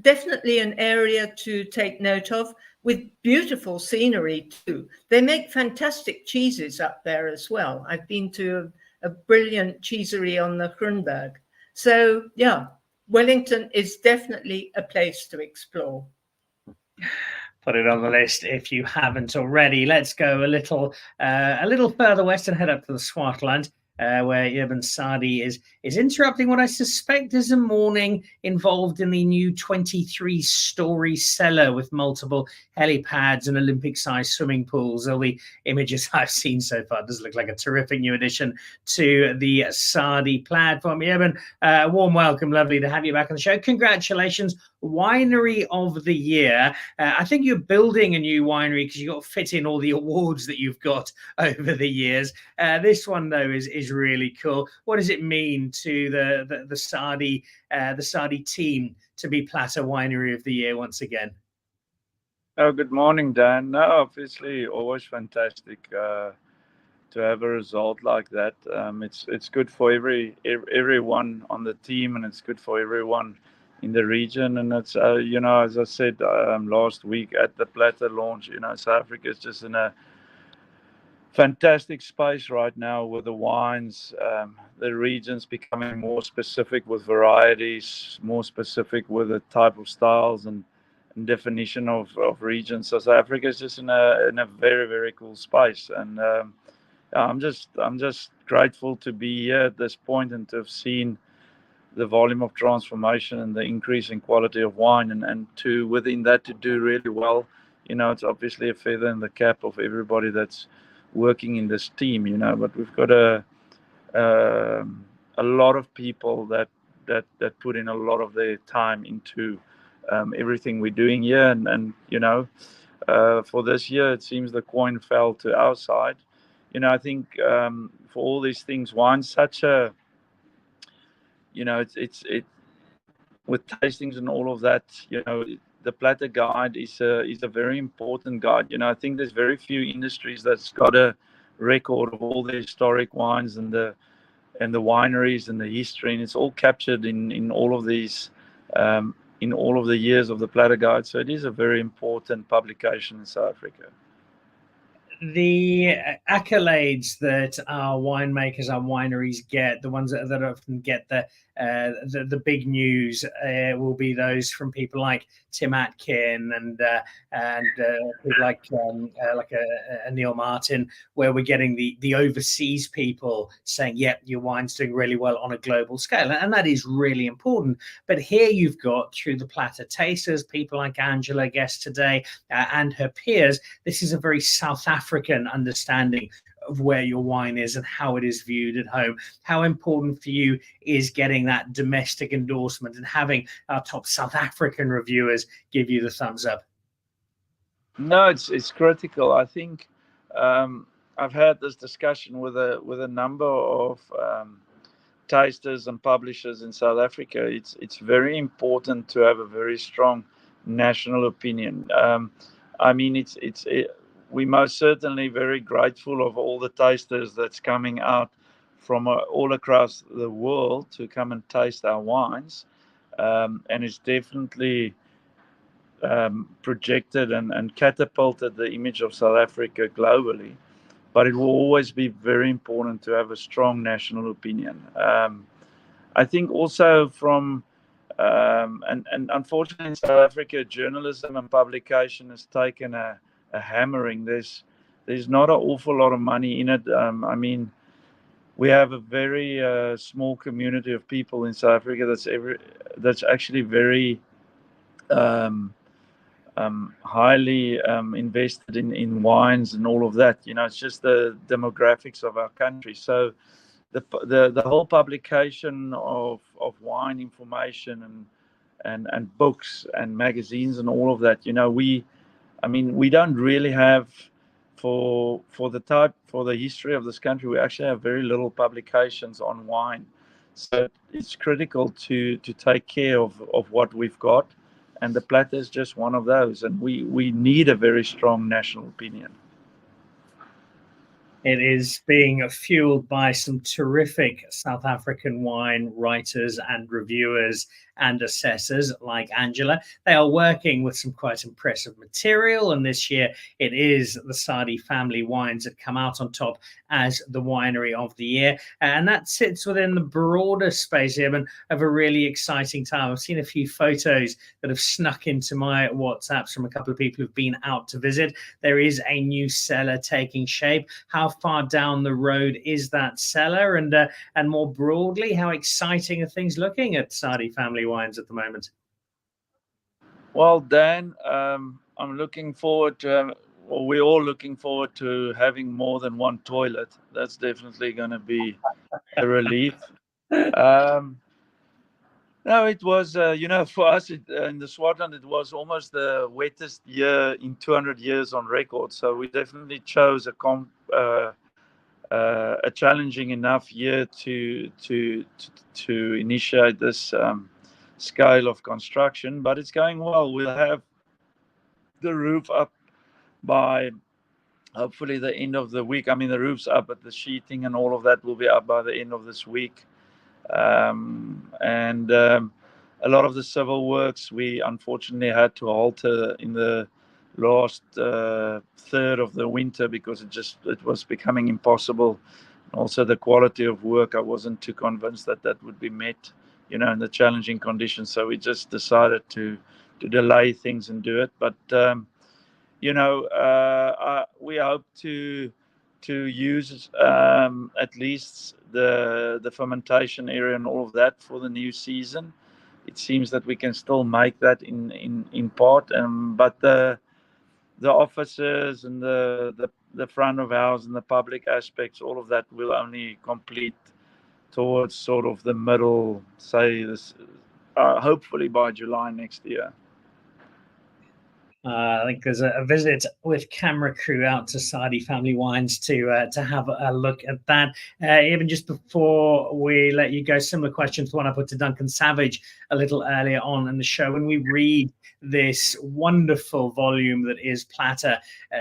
definitely an area to take note of, with beautiful scenery too. They make fantastic cheeses up there as well. I've been to a brilliant cheesery on the Grunberg. So yeah, Wellington is definitely a place to explore. Put it on the list if you haven't already. Let's go a little further west and head up to the Swartland. Where Eben Sadie is interrupting what I suspect is a morning involved in the new 23-story cellar with multiple helipads and Olympic-sized swimming pools. All the images I've seen so far does look like a terrific new addition to the Sadie platform. Eben, warm welcome. Lovely to have you back on the show. Congratulations. Winery of the Year. I think you're building a new winery because you've got to fit in all the awards that you've got over the years. This one, though, is really cool. What does it mean to the Sadie team to be Platter Winery of the Year once again? Oh, good morning, Dan. No, obviously, always fantastic to have a result like that. It's good for everyone on the team, and it's good for everyone in the region. And it's as I said last week at the Platter launch, South Africa is just in a fantastic space right now with the wines. The regions becoming more specific with varieties, more specific with the type of styles and definition of regions. So South Africa is just in a very, very cool space, and I'm just grateful to be here at this point and to have seen the volume of transformation and the increase in quality of wine, and to within that to do really well. It's obviously a feather in the cap of everybody that's working in this team, but we've got a lot of people that put in a lot of their time into everything we're doing here, and for this year it seems the coin fell to our side. I think for all these things, wine's such a it's with tastings and all of that, the Platter guide is a very important guide. I think there's very few industries that's got a record of all the historic wines and the wineries and the history, and it's all captured in all of these in all of the years of the Platter guide. So it is a very important publication in South Africa. The accolades that our winemakers, our wineries get, the ones that often get the big news, will be those from people like Tim Atkin and people like Neil Martin, where we're getting the overseas people saying, "Yep, your wine's doing really well on a global scale," and that is really important. But here you've got, through the Platter tasters, people like Angela, guest today, and her peers. This is a very South African understanding of where your wine is and how it is viewed at home. How important for you is getting that domestic endorsement and having our top South African reviewers give you the thumbs up? No, it's critical. I think I've had this discussion with a number of tasters and publishers in South Africa. It's very important to have a very strong national opinion. I mean, we most certainly very grateful of all the tasters that's coming out from all across the world to come and taste our wines, and it's definitely projected and catapulted the image of South Africa globally. But it will always be very important to have a strong national opinion. I think also from and unfortunately in South Africa, journalism and publication has taken a hammering. There's not an awful lot of money in it. I mean, we have a very small community of people in South Africa that's actually very highly invested in wines and all of that. You know, it's just the demographics of our country. So the whole publication of wine information and books and magazines and all of that, you know, we don't really have for the history of this country, we actually have very little publications on wine. So it's critical to take care of what we've got, and the Platter is just one of those, and we need a very strong national opinion. It is being fueled by some terrific South African wine writers and reviewers and assessors like Angela. They are working with some quite impressive material, and this year it is the Sadie family wines that come out on top as the winery of the year, and that sits within the broader space, Eben, of a really exciting time. I've seen a few photos that have snuck into my WhatsApps from a couple of people who've been out to visit. There is a new cellar taking shape. How far down the road is that cellar, and more broadly, how exciting are things looking at Sadie family wines at the moment? Well, Dan, I'm looking forward to, well, we're all looking forward to having more than one toilet. That's definitely going to be a relief. No, it was, for us in the Swartland, it was almost the wettest year in 200 years on record. So we definitely chose a challenging enough year to initiate this scale of construction, but it's going well. We'll have the roof up by hopefully the end of the week. I mean, the roof's up, but the sheeting and all of that will be up by the end of this week. And a lot of the civil works we unfortunately had to alter in the last third of the winter because it was becoming impossible. Also, the quality of work, I wasn't too convinced that would be met, in the challenging conditions. So we just decided to delay things and do it. But we hope to use at least the fermentation area and all of that for the new season. It seems that we can still make that in part, but the offices and the front of house and the public aspects, all of that will only complete towards sort of the middle, say this, hopefully by July next year. I think there's a visit with camera crew out to Sadie Family Wines to have a look at that. Even just before we let you go, similar question to the one I put to Duncan Savage a little earlier on in the show. When we read this wonderful volume that is Platter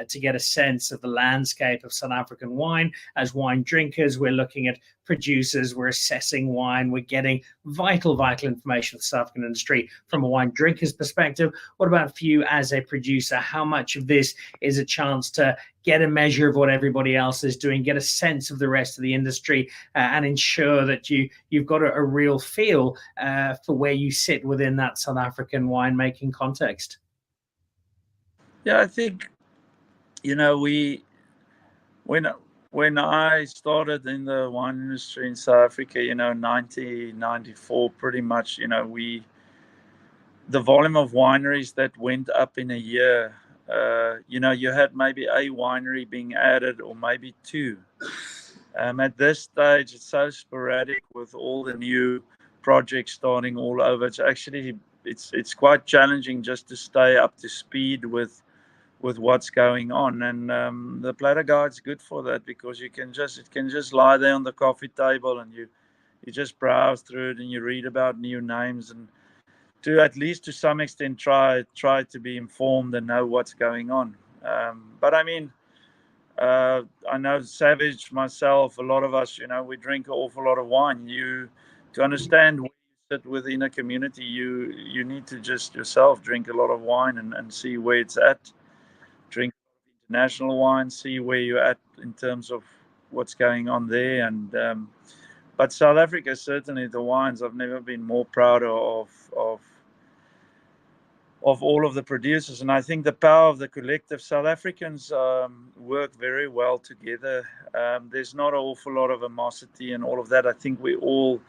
to get a sense of the landscape of South African wine, as wine drinkers, we're looking at producers, we're assessing wine, we're getting vital information for the South African industry from a wine drinker's perspective. What about for you as a producer? How much of this is a chance to get a measure of what everybody else is doing, get a sense of the rest of the industry, and ensure that you've got a real feel for where you sit within that South African winemaking context? Yeah, I think, when I started in the wine industry in South Africa, 1994, pretty much, the volume of wineries that went up in a year, you had maybe a winery being added or maybe two. At this stage, it's so sporadic with all the new projects starting all over. It's actually, it's quite challenging just to stay up to speed with what's going on, and the Platter Guide's good for that because it can just lie there on the coffee table and you just browse through it and you read about new names, and at least to some extent try to be informed and know what's going on. But I mean, I know Savage, myself, a lot of us, we drink an awful lot of wine. To understand where you sit within a community, you need to just yourself drink a lot of wine and see where it's at. Drink international wine, see where you're at in terms of what's going on there. And but South Africa, certainly the wines, I've never been more proud of all of the producers. And I think the power of the collective, South Africans work very well together. There's not an awful lot of animosity and all of that. I think we all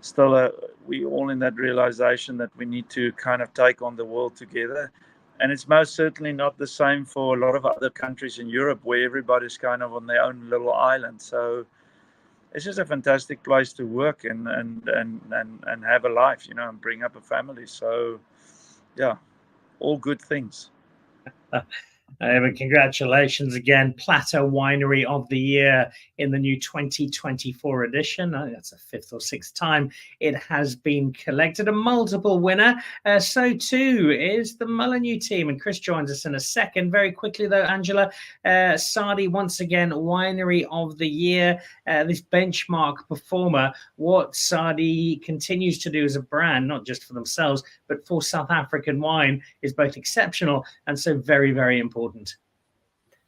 in that realization that we need to kind of take on the world together. And it's most certainly not the same for a lot of other countries in Europe where everybody's kind of on their own little island. So it's just a fantastic place to work and have a life, and bring up a family. So yeah, all good things. But congratulations again, Platter Winery of the Year in the new 2024 edition. I think that's the 5th or 6th time it has been collected. A multiple winner. So too is the Mullineux team. And Chris joins us in a second. Very quickly though, Angela, Sadie, once again, Winery of the Year. This benchmark performer, what Sadie continues to do as a brand, not just for themselves, but for South African wine, is both exceptional and so very, very important.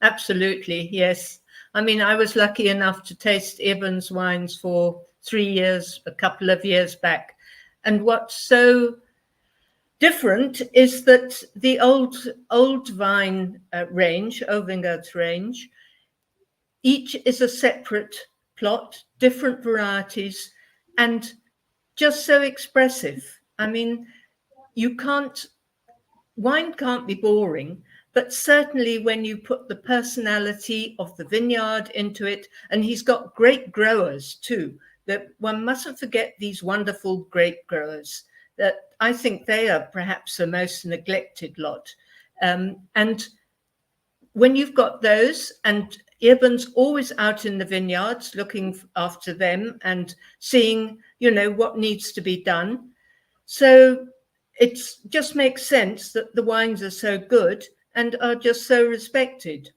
Absolutely, yes. I mean, I was lucky enough to taste Eben's wines for 3 years, a couple of years back. And what's so different is that the old vine range, Ovinger's range, each is a separate plot, different varieties, and just so expressive. I mean, wine can't be boring, but certainly when you put the personality of the vineyard into it, and he's got great growers too, that one mustn't forget these wonderful grape growers, that I think they are perhaps the most neglected lot. And when you've got those, and Eben's always out in the vineyards looking after them and seeing, what needs to be done. So it just makes sense that the wines are so good and are just so respected.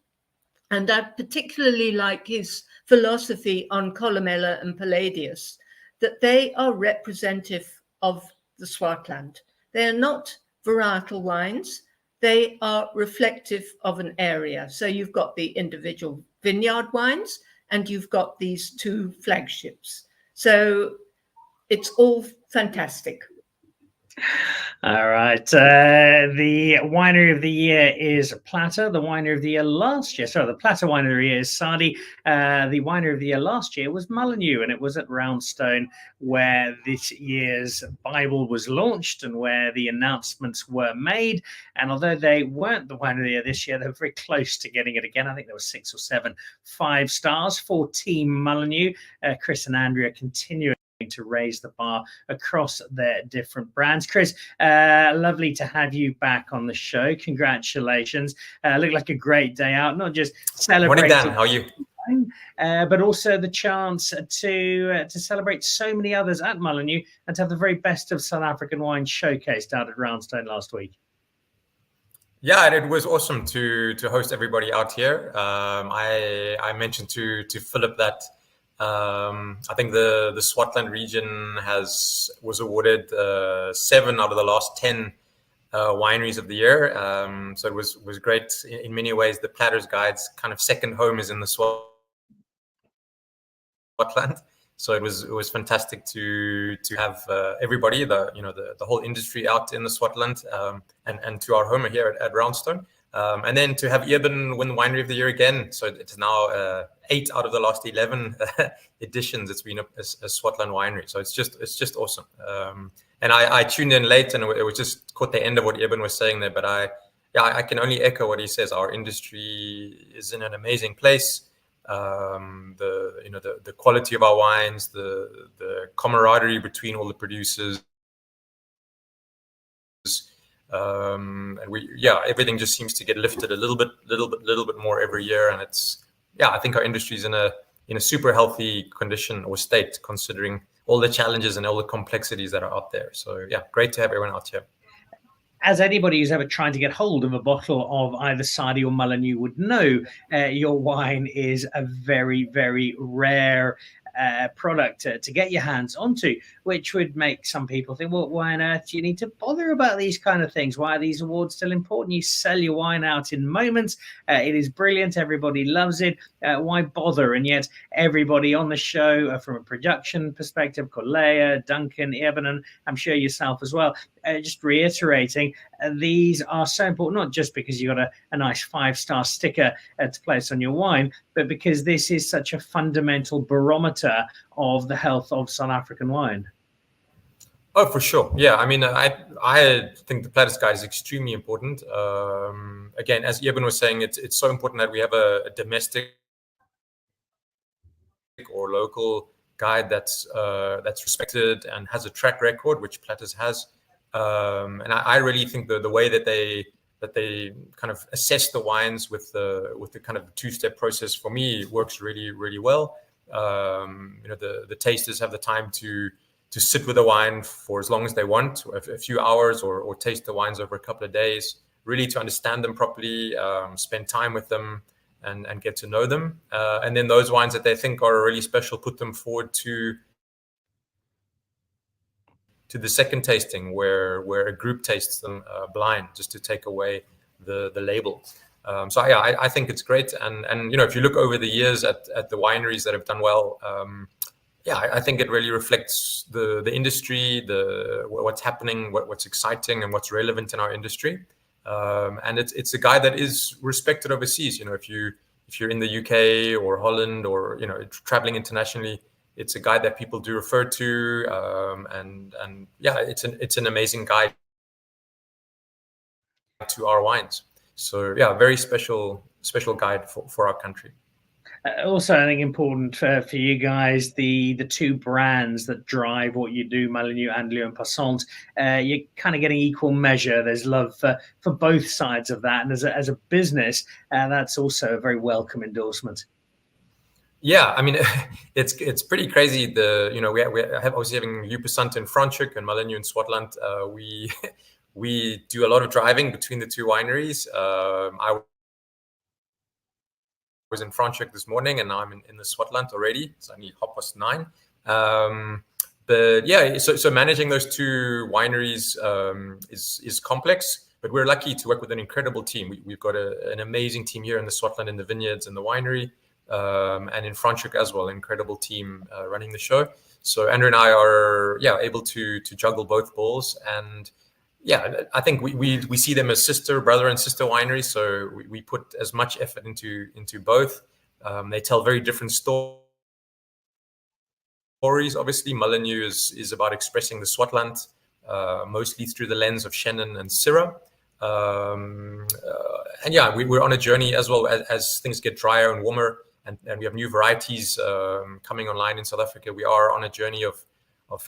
And I particularly like his philosophy on Columella and Palladius, that they are representative of the Swartland. They are not varietal wines. They are reflective of an area. So you've got the individual vineyard wines and you've got these two flagships. So it's all fantastic. All right. The Winery of the Year is Platter. The Winery of the Year last year, the Platter Winery of the Year is Sadie. The Winery of the Year last year was Mullineux, and it was at Roundstone where this year's Bible was launched and where the announcements were made. And although they weren't the Winery of the Year this year, they were very close to getting it again. I think there were 6 or 7 5 stars for Team Mullineux. Chris and Andrea continuing to raise the bar across their different brands. Chris, lovely to have you back on the show. Congratulations. Looked like a great day out, not just celebrating. Morning, Dan. How are you? But also the chance to celebrate so many others at Mullineux and to have the very best of South African wine showcased out at Roundstone last week. Yeah, and it was awesome to host everybody out here. I mentioned to Philip that I think the Swartland region was awarded 7 out of the last 10 wineries of the year. So it was great in many ways. The Platter's Guide's kind of second home is in the Swartland. So it was fantastic to have everybody, the whole industry out in the Swartland, and to our home here at Roundstone. And then to have Eben win the Winery of the Year again. So it's now 8 out of the last 11 editions. It's been a Swartland winery. So it's just awesome. And I tuned in late, and it was just caught the end of what Eben was saying there. But I can only echo what he says. Our industry is in an amazing place. The quality of our wines, the camaraderie between all the producers. And everything just seems to get lifted a little bit more every year, and I think our industry is in a super healthy condition or state, considering all the challenges and all the complexities that are out there. So great to have everyone out here. as anybody who's ever tried to get hold of a bottle of either Sadie or Mullineux would know, your wine is a very, very rare product to get your hands onto, which would make some people think, well, why on earth do you need to bother about these kind of things? Why are these awards still important? You sell your wine out in moments. It is brilliant. Everybody loves it. Why bother? And yet everybody on the show, from a production perspective, Corlea, Duncan, Eben, and I'm sure yourself as well, just reiterating, these are so important, not just because you got a nice 5-star sticker to place on your wine, but because this is such a fundamental barometer of the health of South African wine. Oh, for sure. Yeah, I mean, I think the Platter Guide is extremely important. Again, as Eben was saying, it's so important that we have a domestic or local guide that's respected and has a track record, which Platters has. And I really think the way that they kind of assess the wines with the kind of 2-step process, for me, works really, really well. The tasters have the time to sit with the wine for as long as they want, a few hours, or taste the wines over a couple of days, really to understand them properly, spend time with them and get to know them. And then those wines that they think are really special, put them forward to the second tasting, where a group tastes them blind, just to take away the label. So yeah, I think it's great. And if you look over the years at the wineries that have done well, I think it really reflects the industry, what's happening, what's exciting, and what's relevant in our industry. And it's a guide that is respected overseas. If you're in the UK or Holland, or traveling internationally, it's a guide that people do refer to, and it's an amazing guide to our wines. So yeah, very special guide for our country. Also, I think important for you guys, the two brands that drive what you do, Mullineux, Angela, and Passant, you're kind of getting equal measure. There's love for both sides of that, and as a business, that's also a very welcome endorsement. Yeah, I mean, it's pretty crazy. We have obviously having Winery Passant in Franschhoek and Mullineux in Swartland. We do a lot of driving between the two wineries. I was in Franschhoek this morning, and now I'm in the Swartland already. It's only 9:30. But yeah, so managing those two wineries is complex. But we're lucky to work with an incredible team. We've got an amazing team here in the Swartland, in the vineyards and the winery. And in Franschhoek as well, incredible team running the show. So Andrew and I are able to juggle both balls, and I think we see them as brother and sister wineries. So we put as much effort into both. They tell very different stories. Obviously, Mullineux is about expressing the Swartland, mostly through the lens of Chenin and Syrah. We're on a journey as well as things get drier and warmer. And we have new varieties coming online in South Africa. We are on a journey of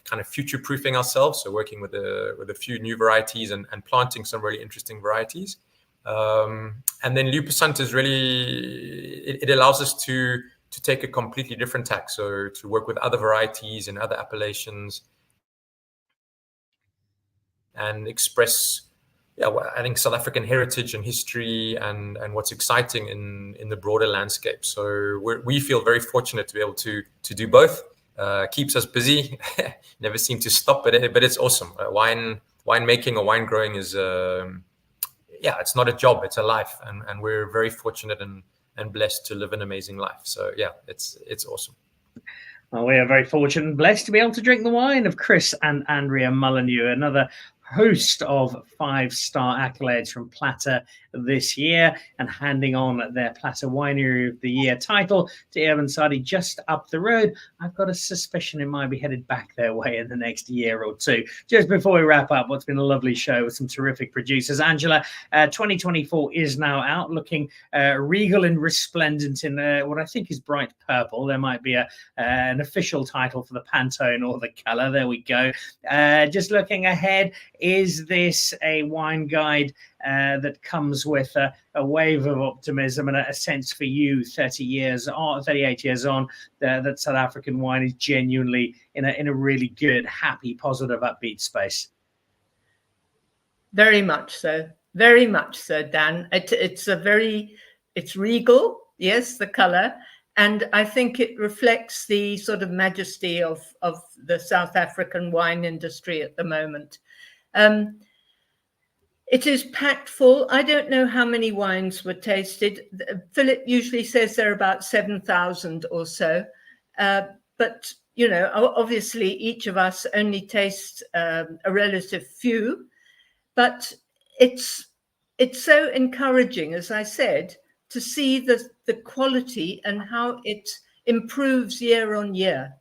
kind of future-proofing ourselves, so working with a few new varieties and planting some really interesting varieties. And then Winery Passant is really, it allows us to take a completely different tack, so to work with other varieties and other appellations and express I think South African heritage and history and what's exciting in the broader landscape. So we feel very fortunate to be able to do both. Keeps us busy, never seem to stop, but it's awesome. Wine making or wine growing is it's not a job, it's a life, and we're very fortunate and blessed to live an amazing life. So yeah, it's awesome. Well, we are very fortunate and blessed to be able to drink the wine of Chris and Andrea Mullineux, another host of 5-star accolades from Platter this year, and handing on their Platter Winery of the Year title to Eben Sadie just up the road. I've got a suspicion it might be headed back their way in the next year or two. Just before we wrap up, what's been a lovely show with some terrific producers. Angela, 2024 is now out, looking regal and resplendent in what I think is bright purple. There might be an official title for the Pantone or the colour. There we go. Just looking ahead, is this a wine guide that comes with a wave of optimism and a sense for you 38 years on, that South African wine is genuinely in a really good, happy, positive, upbeat space? Very much so. Very much so, Dan. It's regal, yes, the color. And I think it reflects the sort of majesty of the South African wine industry at the moment. It is packed full. I don't know how many wines were tasted. Philip usually says there are about 7,000 or so. But, you know, obviously each of us only tastes a relative few. But it's so encouraging, as I said, to see the quality and how it improves year on year.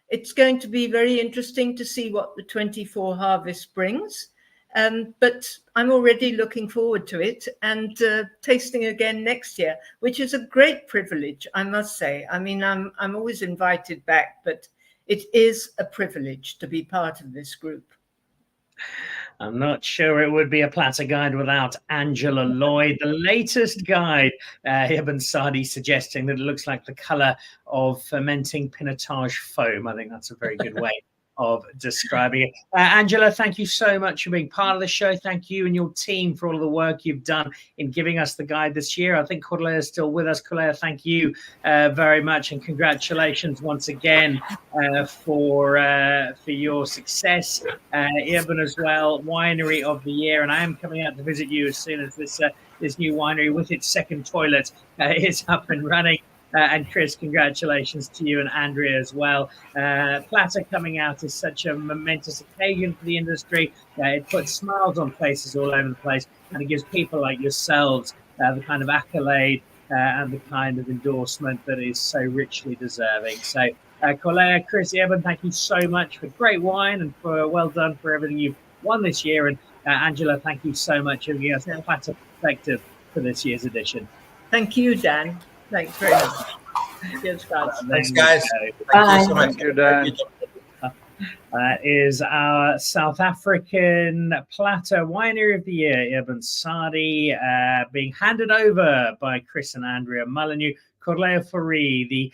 It's going to be very interesting to see what the 24 harvest brings. But I'm already looking forward to it and tasting again next year, which is a great privilege, I must say. I mean, I'm always invited back, but it is a privilege to be part of this group. I'm not sure it would be a Platter guide without Angela Lloyd. The latest guide, Eben Sadie suggesting that it looks like the colour of fermenting pinotage foam. I think that's a very good way of describing it. Angela, thank you so much for being part of the show. Thank you and your team for all of the work you've done in giving us the guide this year. I think Corlea is still with us. Corlea, thank you very much, and congratulations once again for your success. Eben as well, Winery of the Year, and I am coming out to visit you as soon as this new winery with its second toilet is up and running. And Chris, congratulations to you and Andrea as well. Platter coming out is such a momentous occasion for the industry. It puts smiles on faces all over the place, and it gives people like yourselves the kind of accolade and the kind of endorsement that is so richly deserving. So, Corlea, Chris, Eben, thank you so much for great wine and for well done for everything you've won this year. And Angela, thank you so much for giving us a Platter perspective for this year's edition. Thank you, Dan. Thanks very much. Cheers, guys. Thanks, guys. Thank you so much. Good, Dan. That is our South African Platter Winery of the Year, Eben Sadie, being handed over by Chris and Andrea Mullineux. Corlea Bosman, the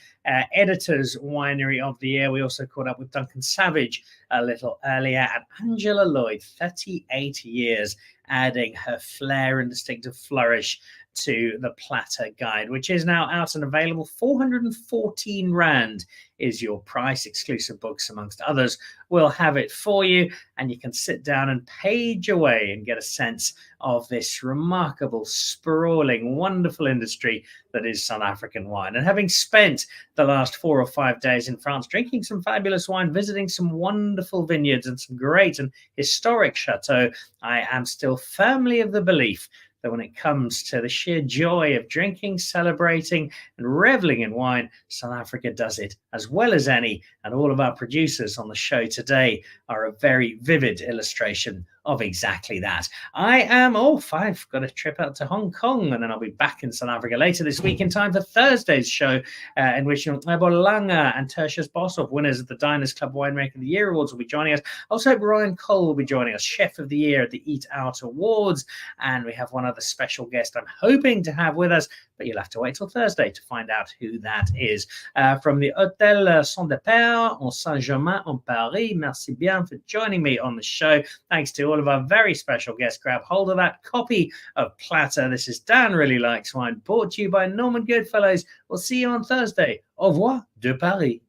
Editor's Winery of the Year. We also caught up with Duncan Savage a little earlier, and Angela Lloyd, 38 years, adding her flair and distinctive flourish to the Platter guide, which is now out and available. 414 Rand is your price. Exclusive books, amongst others, will have it for you, and you can sit down and page away and get a sense of this remarkable, sprawling, wonderful industry that is South African wine. And having spent the last 4 or 5 days in France drinking some fabulous wine, visiting some wonderful vineyards and some great and historic chateaux, I am still firmly of the belief that when it comes to the sheer joy of drinking, celebrating, and reveling in wine, South Africa does it as well as any. And all of our producers on the show today are a very vivid illustration of exactly that. I've got a trip out to Hong Kong, and then I'll be back in South Africa later this week in time for Thursday's show, in which Bolanga and Tertius Boshoff, winners of the Diners Club Winemaker of the Year Awards, will be joining us. I also hope Ryan Cole will be joining us, Chef of the Year at the Eat Out Awards, and we have one other special guest I'm hoping to have with us, but you'll have to wait till Thursday to find out who that is. From the Hôtel Saint-Depère en Saint-Germain en Paris, merci bien for joining me on the show. Thanks to all of our very special guests. Grab hold of that copy of Platter. This is Dan Really Likes Wine, brought to you by Norman Goodfellows. We'll see you on Thursday. Au revoir de Paris.